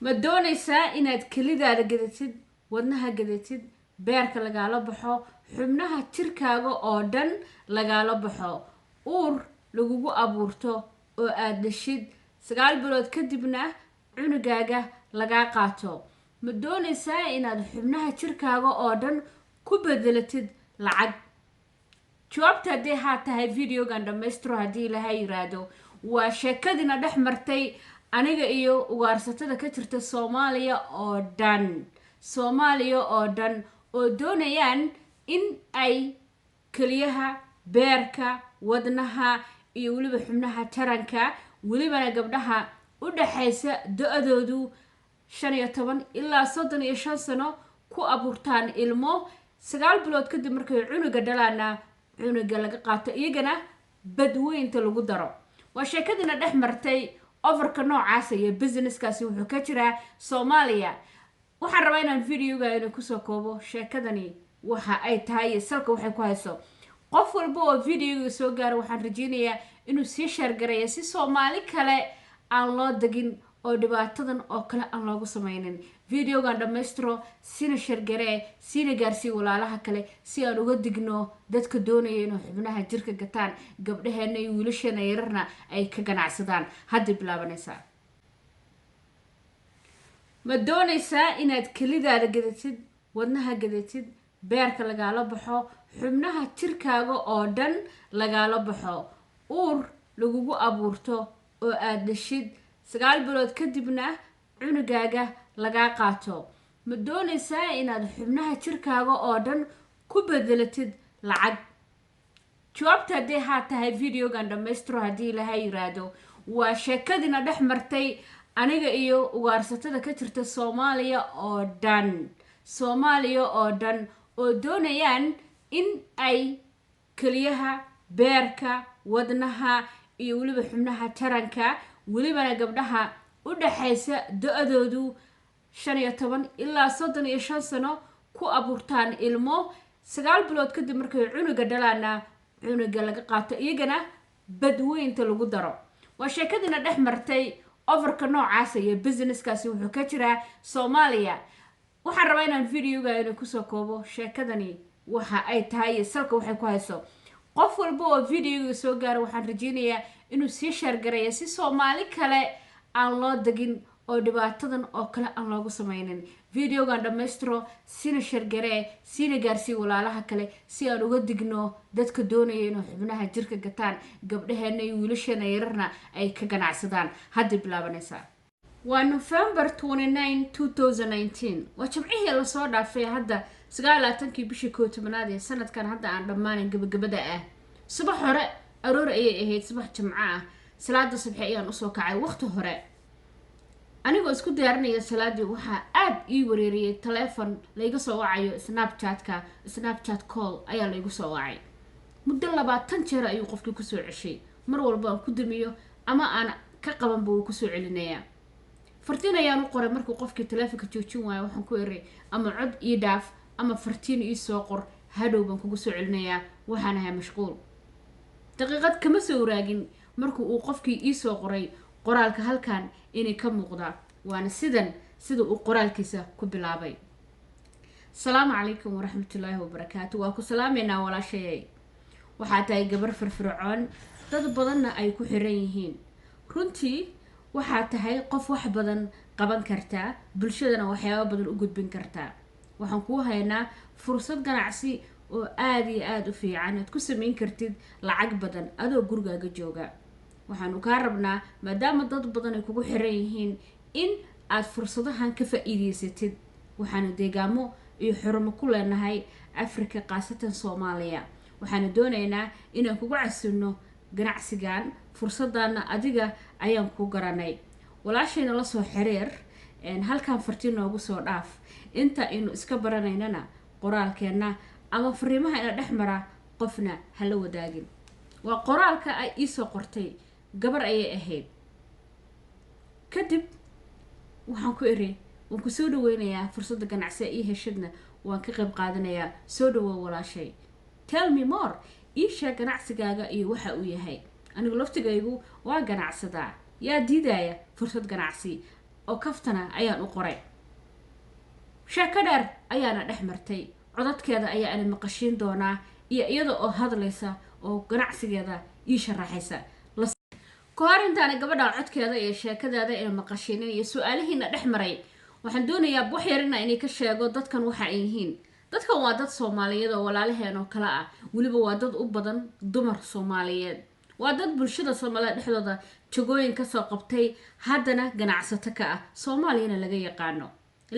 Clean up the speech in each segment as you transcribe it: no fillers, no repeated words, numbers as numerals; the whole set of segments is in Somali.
ma doonaysaa inaad kelidaada gadatid, wadnaha gadatid, beerka lagaala baxo, xubnaha jirkaaga oo dhan lagaala baxo, uur lagugu abuurto oo aad dhashid 9 bilood kadibna cunugaaga lagaa qaato? ma doonaysaa inaad xubnaha jirkaaga oo dhan ku bedelatid lacag? jawaabta haddii haa tahay videogan dhammaystiro haddii ilaahay yiraahdo. waa sheekadiina dhex martay aniga iyo ugaarsatada ka jirta Soomaaliya oo dhan oo doonayaan in ay kaliyaha, beerka, wadnaha iyo weliba xubnaha taranka, welibana gabdhaha u dhaxaysa da-doodu 15 ilaa 35 sano ku abuurtaan ilmo 9 bilood kadib markay cunuga dhalaana cunuga laga qaato, iyagana badweynta lagu daro. waa sheekadiina dhex martay overka noocaas iyo businesskaasi wuxuu ka jiraa Soomaaliya. waxaan rabaa inaan videoga inaan kusoo koobo sheekadani waxa ay tahay salka waxay ku hayso. qof walba oo videoga soo gaaro waxaan rajeynayaa inuu sii share gareeyo si Soomaali kale aan loo dagin oo dhibaatadan oo kale aan loogu samaynin. videogan dhammaystiro, sina share garee, sina gaarsii walaalaha kale si aan uga digno dadka doonaya inay xubnaha jirka gataan, gabdhaheena iyo wiilasheena yararna ay ka ganacsadaan. hadda bilaabanaysaa. ma doonaysaa inaad kelidaada gadatid, wadnaha gadatid, beerka lagaala baxo, xubnaha jirkaaga oo dhan lagaala baxo, uur lagugu abuurto oo aad dhashid 9 bilood kadibna cunugaaga lagaa qaato? ma doonaysaa inaad xubnaha jirkaaga oo dhan ku bedelatid lacag? jawaabta haddii haa tahay videogan dhammaystiro haddii ilaahay yiraahdo. waa sheekadiina dhex martay aniga iyo ugaarsatada ka jirta Soomaaliya oo dhan oo doonayaan in ay kaliyaha, beerka, wadnaha iyo weliba xubnaha taranka, welibana gabdhaha u dhaxaysa da-doodu 15 ilaa 35 sano ku abuurtaan ilmo 9 bilood kadib markay cunuga dhalaana cunuga laga qaato, iyagana badweynta lagu daro. waa sheekadiina dhex martay overka noocaas iyo businesskaasi wuxuu ka jiraa Soomaaliya. waxaan rabaa inaan videoga inaan kusoo koobo sheekadani waxa ay tahay salka waxay ku hayso. qof walba oo videoga soo gaaro waxaan rajeynayaa inuu sii share gareeyo si Soomaali kale aan loo dagin oo dhibaatadan oo kale aan loogu samaynin. videogan dhammaystiro, sina share garee, sina gaarsii walaalaha kale si aan uga digno dadka doonaya inay xubnaha jirka gataan, gabdhaheena iyo wiilasheena yararna ay ka ganacsadaan. hadda bilaabanaysaa. waa November 29 2019. waa jimcihii la soo dhaafay hadda 29kii bishii 11 ee sanadkan hadda aan dhammaanin gabagabada ah. subax hore aroor ayay ahayd, subax jimco ah. salaada subax ayaan usoo kacay waqti hore. anigoo isku diyaarinaya salaadii waxaa aad ii wareeriyay telephone layga soo wacayo Snapchat call ayaa laygu soo wacay. muddo 20 jeer ayuu qofkii kusoo ceshay. mar walba aan ku damiyo ama aan ka qaban buu kusoo celinayaa. fartiin ayaan u qoray markuu qofkii telefoonka joojin waayo. waxaan ku eray ama cod ii dhaaf ama fartiin ii soo qor, hadhow baan kugu soo celinayaa, waxaan ahay mashquul. daqiiqad kama soo waraagin markuu uu qofkii ii soo qoray qoraalka halkan inay ka muuqda. waana sida uu qoraalkiisa ku bilaabay. السلام عليكم ورحمة الله وبركاته. واكو سلامينا ولا شيء. waxaa tahay gabar firfircoon, dad badanna ay ku xiran yihiin. runtii waxaa tahay qof wax badan qaban kartaa, bulshadana waxyaabo badan u gudbin kartaa. waxaan kuu haynaa fursad ganacsi oo aad iyo aad u fiican aad ku samayn kartid lacag badan adoo gurigaaga jooga. waxaanu kaa rabnaa maadaama dad badan ay kugu xiran yihiin in aad fursadahan ka faa'iideysatid. waxaanu deegaamo iyo xurumo ku leenahay Afrika, qaasatan Soomaaliya. waxaanu doonaynaa inaan kugu casino ganacsigan. fursadana adiga ayaan ku garanay. walaashayna la soo xiriir halkan fartiin noogu soo dhaaf. inta aynu iska baranaynana qoraalkeena ama fariimaha ina dhexmara qofna hala wadaagin. waa qoraalka ay ii soo qortay gabar ayay ahayd. kadib waxaan ku iri waan ku soo dhaweynayaa fursada ganacsi ii heshadna waan ka qayb qaadanayaa. soo dhawow walaashay. tell me more. ii sheeg ganacsigaaga iyo waxa uu yahay. anigu laftigaygu waa ganacsadaa. yaa diidaya fursad ganacsi. oo kaftana ayaan u qoray sheeko dheer ayaana dhex martay codadkeeda ayaa ana maqashiin doonaa iyo iyada oo hadlaysa oo ganacsigeeda ii sharaxaysa kahor intaana gabadha codkeeda iyo sheekadeeda ina maqashiinin iyo su-aalihiina dhex maray waxaan doonayaa wax yarina inay ka sheego dadkan waxa ay yihiin dadkan waa dad soomaaliyeed oo walaalaheen oo kale ah weliba waa dad u badan dumar soomaaliyeed waa dad bulshada Soomaaliyeed dhexdooda jagooyin ka soo qabtay haddana ganacsato ka ah Soomaaliyana laga yaqaano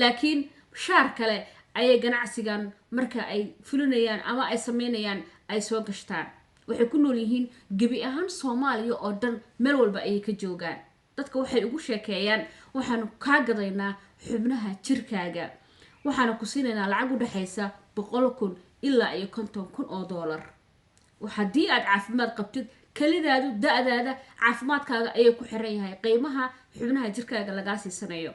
laakiin shaar kale ayay ganacsigan marka ay fulinayaan ama ay sameynayaan ay soo gashtaan waxay ku nool yihiin gabi ahaan Soomaaliya oo dhan meel walba ay ka joogaan dadka waxay ugu sheekeeyaan waxaan ka gadaynaa xubnaha jirkaaga waxaan ku siinaynaa lacag u dhaxaysa 100,000 ilaa iyo 50,000 oo dollar hadii aad caafimaad qabtid kalidaadu da'daada caafimaadkaaga ayay ku xiran yahay qiimaha xubnaha jirkaaga laga siisanayo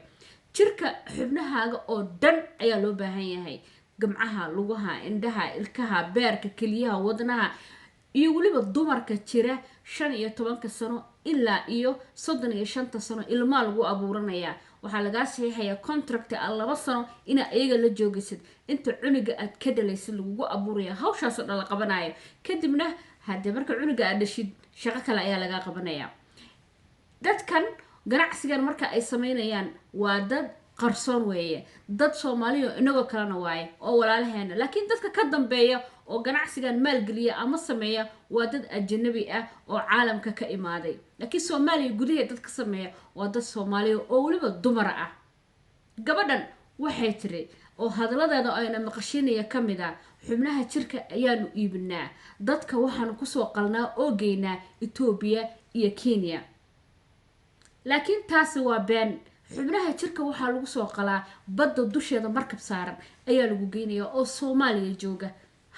jirka xubnahaaga oo dhan ayaa loo baahan yahay gamcaha lugaha indhaha ilkaha beerka kaliyaha wadnaha iyo waliba dumarka jira 15 sano ilaa iyo 35 sano ilma lagu abuuranaya waxa laga saxiixaya contract 2 sano ina ayaga la joogaysid inta cuniga aad ka dhalaysid lagu abuuraya hawshaas oo la qabanayo kadibna hadda marka cuniga aad dhashid shaqo kale ayaa laga qabanaya dadkan ganacsigan marka ay sameynayaan waa dad qarsoon weeye dad Soomaaliyo inagoo kalena waaye oo walaalaheena laakiin dadka ka dambeeya oo ganacsigan maalgeliya ama sameeya waa dad ajnabi ah oo caalamka ka imaaday laakiin Soomaaliya gudaheeda dadka sameeya waa dad Soomaaliyo oo waliba dumar ah gabadhan waxay tiri oo hadaladeeda ayna maqashiinaya kamid ah xubnaha jirka ayaanu iibinaa dadka waxaan ku soo qalnaa oo geynaa Ethiopia iyo Kenya laakiin taasi waa been xubnaha jirka waxa lagu soo qalaa badda dusheeda markab saaran ayaa lagu geynayaa oo Soomaaliya jooga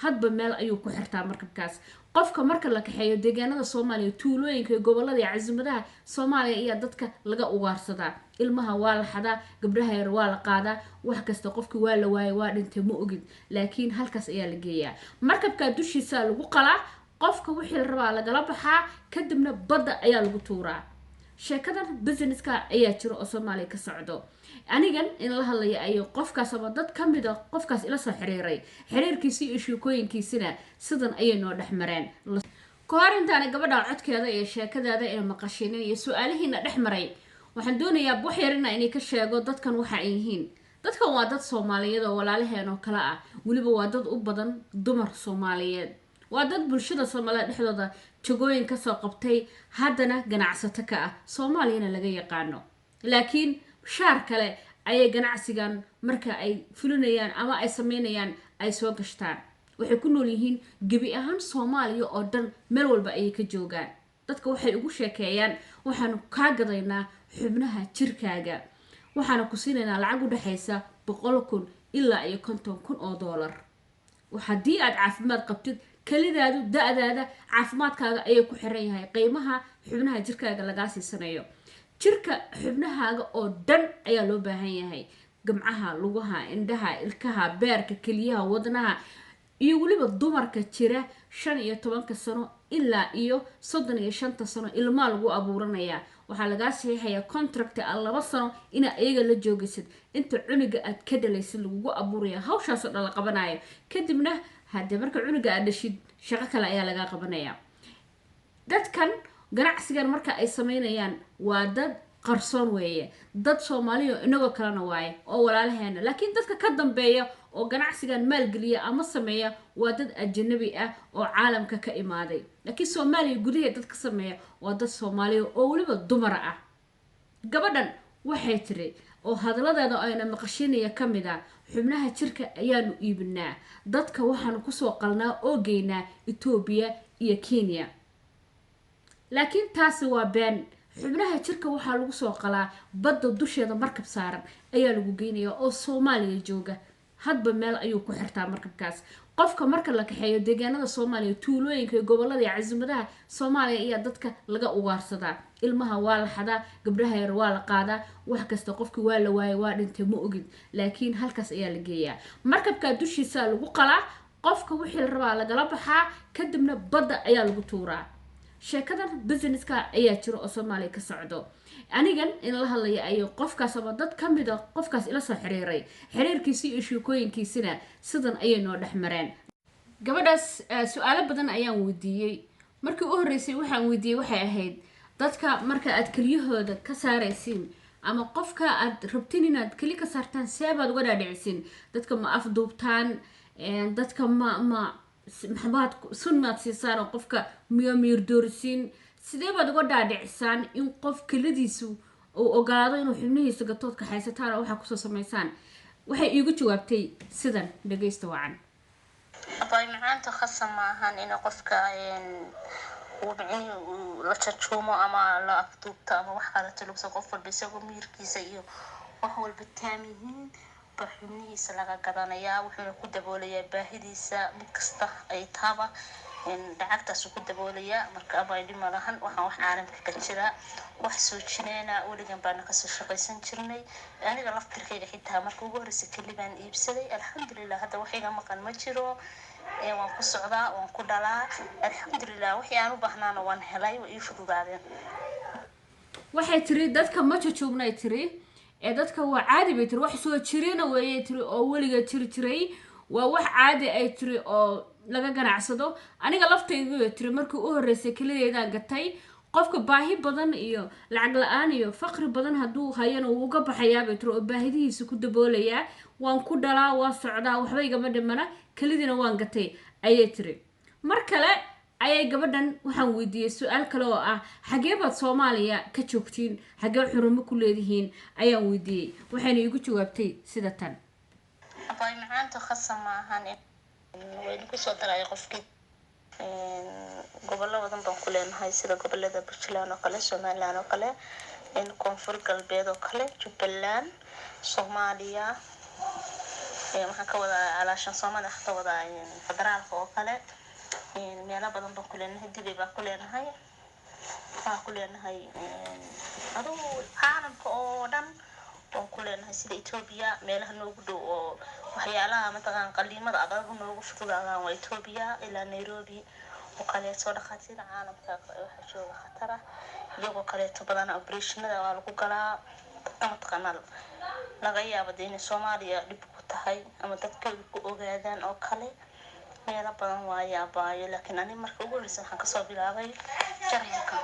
hadba meel ayuu ku xirtaa markabkaas qofka marka la kaxeeyo deegaanada Soomaaliya tuulooyinka iyo gobolada iyo caasimadaha Soomaaliya iyo dadka laga ugaarsadaa ilmaha waa la xadaa gabdhaha yar waa la qaadaa wax kasta qofkii waa la waayay waa dhintay ma ogid laakiin halkaas ayaa la geeyaa markabka dushiisa lagu qalaa qofka wixii la rabaa laga baxaa kadibna badda ayaa lagu tuuraa sheekadan businesska ayaa jiro oo Soomaaliya ka socdo anigan in la hadlayo ay qofkaas ama dad kamid ah qofkaas ila soo xiriiray xiriirkiisa iyo sheekooyinkiisina sidan ayay noo dhaxmareen kahor intaana gabadha codkeeda iyo sheekadeeda ina maqashiinin iyo su-aalihiina dhex maray waxaan doonayaa wax yarina inay ka sheego dadkan waxa ay yihiin dadkan waa dad Soomaaliyeed oo walaalaheen oo kale ah weliba waa dad u badan dumar Soomaaliyeed waa dad bulshada Soomaaliyeed dhexdooda jagooyin ka soo qabtay haddana ganacsato ka ah Soomaaliyana laga yaqaano laakiin shaar kale ayay ganacsigan marka ay fulinayaan ama ay sameynayaan ay soo gashtaan waxay ku nool yihiin gabi ahaan Soomaaliya oo dhan meel walba ay ka joogaan dadka waxay ugu sheekeeyaan waxaan ka gadaynaa xubnaha jirkaaga waxaan ku siinaynaa lacag u dhaxaysa 100,000 ilaa iyo 50,000 oo dollar hadii aad caafimaad qabtid kalidaadu da'daada caafimaadkaaga ayay ku xiran yahay qiimaha xubnaha jirkaaga laga siisanayo jirka xubnahaaga oo dhan ayaa loo baahan yahay gamcaha lugaha indhaha ilkaha beerka kaliyaha wadnaha iyo waliba dumarka jira 15 sano ilaa iyo 35 sano ilma lagu abuuranaya waxa laga saxiixaya contract 2 sano ina ayaga la joogaysid inta cuniga aad ka dhalaysid lagu abuuraya hawshaas oo la qabanayo kadibna hadda marka cuniga aad dhashid shaqo kale ayaa laga qabanaya dadkan ganacsigan marka ay sameynayaan waa dad qarsoon weeye dad Soomaaliyo inagoo kalena waaye oo walaalaheena laakiin dadka ka dambeeya oo ganacsigan maalgeliya ama sameeya waa dad ajnabi ah oo caalamka ka imaaday laakiin Soomaaliya gudaheeda dadka sameeya waa dad Soomaaliyo oo waliba dumar ah gabadhan waxay tiri oo hadaladeeda ayna maqashiinaya kamid ah xubnaha jirka ayaanu iibinaa dadka waxaan ku soo qalnaa oo geynaa Ethiopia iyo Kenya laakiin taasi waa been xubnaha jirka waxa lagu soo qalaa badda dusheeda markab saaran ayaa lagu geynayaa oo Soomaaliya jooga hadba meel ayuu ku xirtaa markabkaas qofka marka la kaxeeyo deegaanada Soomaaliya tuulooyinka iyo gobolada iyo caasimadaha Soomaaliya iyo dadka laga ugaarsadaa ilmaha waa la xadaa gabdhaha yar waa la qaadaa wax kasta qofkii waa la waayay waa dhintay ma ogid laakiin halkaas ayaa la geeyaa markabka dushiisa lagu qalaa qofka wixii la rabaa laga baxaa kadibna badda ayaa lagu tuuraa sheekadan businesska ayaa jiro oo Soomaaliya ka socdo anigan in la hadlayo ayo qofkaas ama dad kamid ah qofkaas ila soo xiriiray xiriirkiisa iyo sheekooyinkiisina sidan ayay noo dhaxmareen gabadhaas su'aalo badan ayaan weydiiyay markii u horeysay waxaan weydiiyay waxay ahayd dadka marka aad kaliyahooda ka saaraysiin ama qofka aad rabtiin inaad kali ka saartaan seebaad uga dhaadhicisiin dadka ma afduubtaan dadka ma maxaad sunnaad siisaan oo qofka miyir doorisiin sidee baad uga dhaadhicisaan in qof kalidiisu uu ogaado inuu xubnihiisa gatood ka haysataan oo waxa ku soo sameysaan waxay iigu jawaabtay sidan dhageysta wacan abay maanta khasam maahan in qofka وبعدين لا تشومه أما لا أكتوبته أما وحالة تلوث قفل بيسوي ميركيسة إيو وهو البتامين بحني سلاقة قدانيا وحنا كده بوليا باهديسة مكسته أي تابة إن دعكت سو كده بوليا مركبة يدي مالهن وح عالم كتيرة وحسو تشينينا ولي جنبنا كسر شقيسن تشرني يعني غلط تركي لحيتها مركوب ورسك اللي بان إبسدي الحمد لله هذا وحيد ما كان مجرو waan ku socdaa waan ku dhalaa alxamdulillah wixii aan u baahnaan waan helay way ii fududaadeen waxay tiri dadka ma joojoognay tiri dadka waa caadi bay tiri wax soo jirina weeyay tiri oo waliga jiray waa wax caadi ay tiri oo laga ganacsado aniga laftaydu tiri markii u horeysay kaliyeedaan gatay qofka baahi badan iyo lacag la'aan iyo faqri badan haduu hayana uu uga baxayaa bay tiri oo baahidiisa ku daboolaya waan ku dhalaa waa socdaa waxba igama dhimana kalidina waan gatay ayay tiri mar kale ayay gabadhan waxaan weydiiyay su'aal kale oo ah xagee baad Soomaaliya ka joogtiin xagee xurumo ku leedihiin ayaan weydiiyay waxayna igu jawaabtay sida tan abay maanta khasam maahan way ku soo daray qofkii gobollo badan baan ku leenahay sida gobollada Puntland oo kale Somaliland oo kale in koonfur galbeed oo kale Jubbaland Soomaaliya waxaan ka wada alaashan Soomaaliya ka wada federaalka oo kale meelo badan baan ku leenahay dibay baan ku leenahay waxaan ku leenahay adoo caalamka oo dhan waan ku leenahay sida Ethiopia meelaha noogu dhow oo waxyaalaha mataqaan qaliimada adag noogu fududaadaan waa Ethiopia ilaa Nairobi oo kale soo dhaqaatiina caalamka waxa jooga khatar ah iyagoo kale badan operationada waa lagu galaa mataqaan laga yaabo in Soomaaliya dib ku tahay ama dadka ku ogaadaan oo kale meelo badan waa yaabaayo laakiin ani markii ugu horeysay waxaan ka soo bilaabay Jarmalka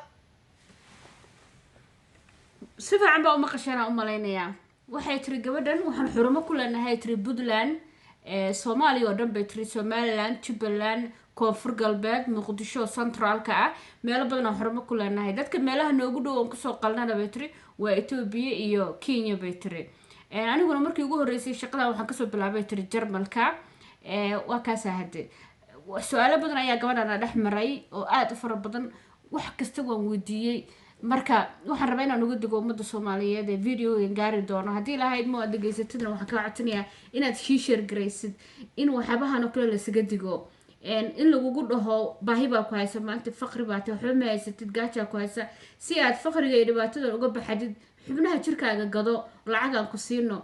si fiican baa uma qashana u maleynaya waxay tiri gabadhan waxaan xurumo ku leenahay tiri Puntland Soomaaliya oo dhan bay tiri Somaliland Jubbaland koonfur galbeed Muqdisho centralka ah meelo badan oo xurumo ku leenahay dadka meelaha noogu dhow oo ku soo qalnana bay tiri waa Ethiopia iyo Kenya bay tiri aniguna markii ugu horeysay shaqada waxaan ka soo bilaabay tiri Jarmalka waa kaas ahade su'aalo badan ayaa gabadhana dhex maray oo aad u fara badan wax kasta waan weydiiyay marka waxaan rabaa inaan uga digo ummadda Soomaaliyeed ee video-gan gaari doono hadii ilaahay ma dhageysatidna waxaan ka codsanayaa inaad share gareysid in waxabahan oo kale la isaga digo in lagugu dhaho baahi baa ku haysa maanta faqri baa tahay waxba ma haysatid gaaja ku haysa si aad faqriga iyo dhibaatada uga baxdid xubnaha jirkaaga gado lacag aan ku siino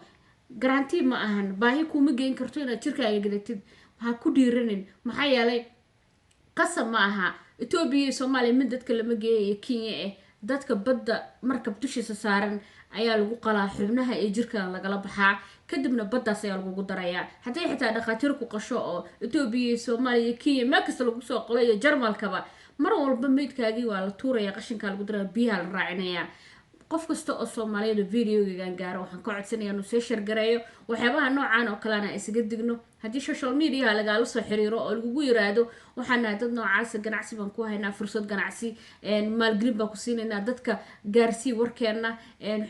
garanti ma ahan baahi kuma geyn karto inaad jirkaaga gadatid ha ku dhiiranin maxaa yeelay qasab ma aha Ethiopia iyo Soomaaliya mid dadka lama geeyo Kenya dadka badda markab dushiisa saaran ayaa lagu qalaa xubnaha ee jirka laga la baxaa kadibna baddaas ayaa lagu darayaa haddii xitaa dhaqaatiir ku qasho oo Ethiopia iyo Soomaaliya Kenya ma kasta lagu soo qolayo Jarmalkaba mar walba meedkaagii waa la tuuraya qashinka lagu daraa biyaha la raacinaya qof kasta oo Soomaaliyeed video-gan gaaro waxaan ka codsanayaa inuu soo share gareeyo waxyaabaha noocan oo kalena isaga digno haddii social media laga la soo xiriiro oo lagu yiraahdo waxaan dad noocaas ganacsi baan ku haynaa fursad ganacsi maalgelin baan ku siinayna dadka gaarsii warkeena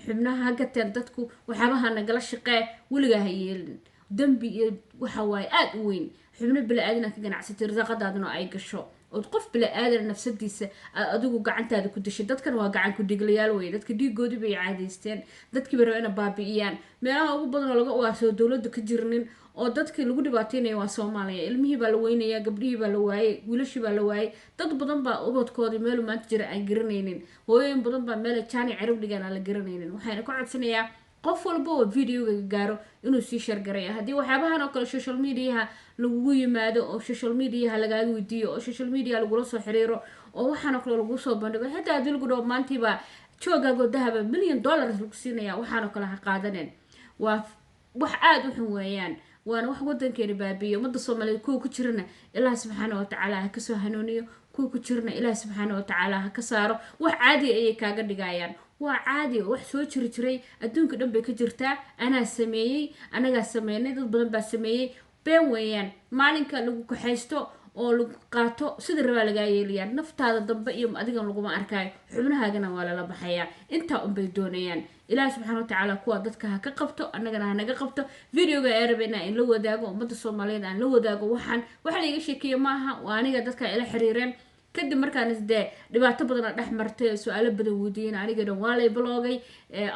xubnaha gateen dadku waxyaabaha nagala shaqee waliga hayeelin dambi waxa way aad u weyn xubno bilaadan ka ganacsatay risaaqadaadna ay gasho oo qof bilaadan nafsadiisa adigu gacantaada ku dishay dadkan waa gacan ku dhiglayaal way dadka dhiigoodi bay caadaysteen dadkii barayna baabi'iyaan meelaha ugu badan oo laga waarsado dawladda ka jirnin oo dadka lagu dhibaateynayo waa Soomaaliya ilmihii baa la weynayaa gabdhihii baa la waayay wiilashii baa la waayay dad badan baa ubadkoodii meel maanta jira aan garanaynin hooyooyin badan baa meel jaani cirib dhigan aan la garanaynin waxaan ka codsanayaa qof walba oo videoga gaaro inuu sii shargaraya haddii waxyaabahan oo kale social mediaha lagugu yimaado oo social mediaha lagaaga weydiiyo oo social media lagula soo xiriiro oo waxaan oo kale lagu soo bandhigo xitaa haddii lagu dhaho maantiiba joogaago dahaba $1 million lagu siinaya waxaan oo kale ha qaadaneen waa wax aad u xun weeyaan waana wax wadankeena baabiyo ummadda Soomaaliyeed kuwa ku jirana Ilaahay subxaanahu wa ta'aala ha ka soo hanuuniyo kuwa ku jirana Ilaahay subxaanahu wa ta'aala ha ka saaro wax caadi ayay kaaga dhigayaan waa caadi wax soo jiri jiray adduunka dhan bay ka jirtaa anaa sameeyay anaga sameeynay dad badan baa sameeyay been weeyaan maalinka lagu kaxaysto oo lagu qaato sida rabaa laga yeeliyaa naftaada dambe iyo adigan laguma arkaayo xubnahaagana waa la baxayaa inta un bay doonayaan Ilaahay subxaanahu wa ta'aala kuwa dadka ha ka qabto annagana ha naga qabto videoga ee rabeyna in la wadaago ummadda Soomaaliyeed aan la wadaago waxaan waxa la iga sheekeeyo maaha waa aniga dadka ila xiriireen kadib markaan isdee dhibaato badan dhex martay su'aalo badan weydiin anigana waa lay bloogay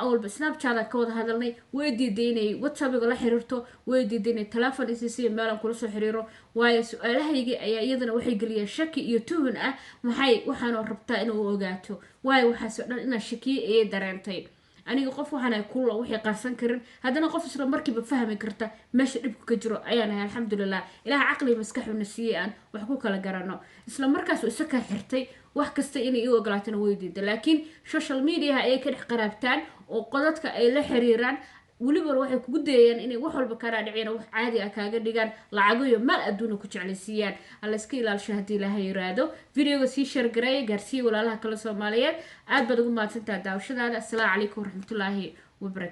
awalba Snapchat ka wada hadalnay way diideynay WhatsApp la xiriirto way diideynay telefoon isii meel aan kula soo xiriiro waayo su'aalahayga ayaa iyadana waxay galiyeen shaki iyo tuhun ah maxay waxaan rabtaa inuu ogaato waayo waxa soo dhan ina shaki ay dareentay aniga qof waxaan ay kullo wixii qarsan karin hadana qof isla markiiba fahmi karta meesha dhibku ka jiro ayaan alxamdulillah ilaaha aqli maskaxuna siiyaan wax ku kala garano isla markaas uu isaka xirtay wax kasta inay u ogolaatana way diiday laakiin social media ay ka dhex qaraabtaan oo qodadka ay la xiriiraan waliba waxay kugu dayayaan inay wax walba ka raadiceen wax caadi ah kaaga dhigaan lacago iyo maal adduun ku jeclaysiiyaan alla iska ilaalisho hadii Ilaahay yiraahdo videoga sii share gareey gaarsiin walaalaha kala Soomaaliyeed aad baad ugu mahadsantahay daawashadaada assalaamu calaykum waraxmatullaahi wabarakaatuh